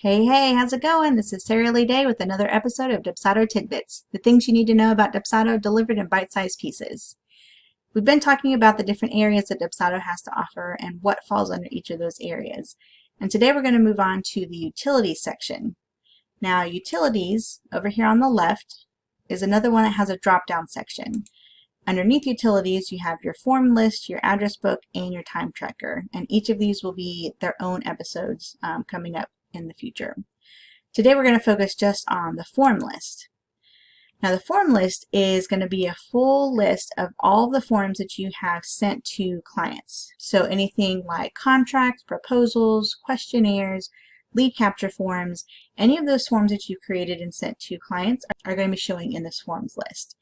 Hey, how's it going? This is Sarah Lee Day with another episode of Dubsado Tidbits, the things you need to know about Dubsado delivered in bite-sized pieces. We've been talking about the different areas that Dubsado has to offer and what falls under each of those areas. And today we're going to move on to the utilities section. Now, utilities, over here on the left, is another one that has a drop-down section. Underneath utilities, you have your form list, your address book, and your time tracker. And each of these will be their own episodes coming up in the future. Today we're going to focus just on the form list. Now the form list is going to be a full list of all the forms that you have sent to clients. So anything like contracts, proposals, questionnaires, lead capture forms, any of those forms that you created and sent to clients are going to be showing in this forms list.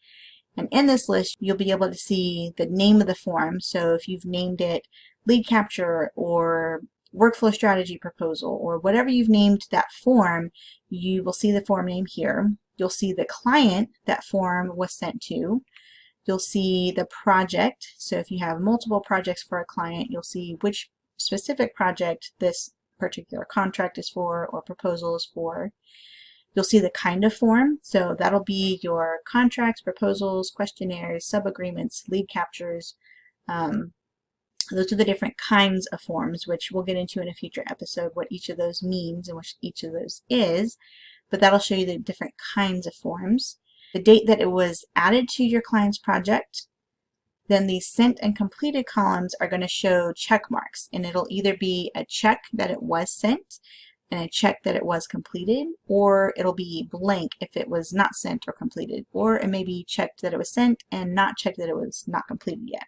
And in this list, you'll be able to see the name of the form. So if you've named it lead capture or workflow strategy proposal or whatever you've named that form, you will see the form name here. You'll see the client that form was sent to. You'll see the project. So if you have multiple projects for a client, you'll see which specific project this particular contract is for or proposal is for. You'll see the kind of form, so that'll be your contracts, proposals, questionnaires, sub-agreements, lead captures. Those are the different kinds of forms, which we'll get into in a future episode what each of those means and what each of those is, but that'll show you the different kinds of forms. The date that it was added to your client's project. Then the sent and completed columns are going to show check marks, and it'll either be a check that it was sent and a check that it was completed, or it'll be blank if it was not sent or completed, or it may be checked that it was sent and not checked that it was not completed yet.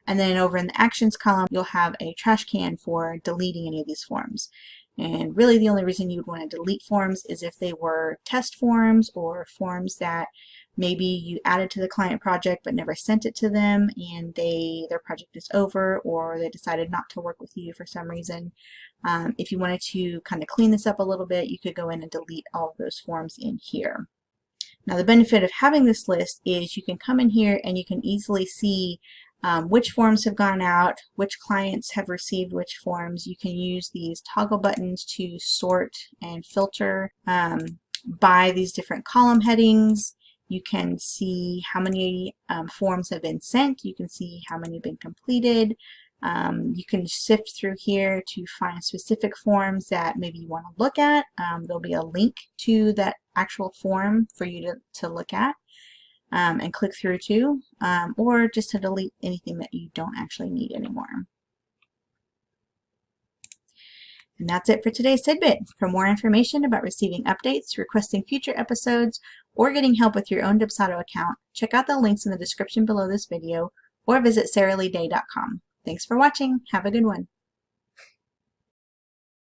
And then over in the actions column, you'll have a trash can for deleting any of these forms. And really the only reason you would want to delete forms is if they were test forms or forms that maybe you added to the client project but never sent it to them and their project is over, or they decided not to work with you for some reason. If you wanted to kind of clean this up a little bit, you could go in and delete all of those forms in here. Now the benefit of having this list is you can come in here and you can easily see which forms have gone out, which clients have received which forms. You can use these toggle buttons to sort and filter by these different column headings. You can see how many forms have been sent. You can see how many have been completed. You can sift through here to find specific forms that maybe you want to look at. There'll be a link to that actual form for you to look at. And click through to, or just to delete anything that you don't actually need anymore. And that's it for today's tidbit. For more information about receiving updates, requesting future episodes, or getting help with your own Dubsado account, check out the links in the description below this video, or visit sarahleeday.com. Thanks for watching. Have a good one.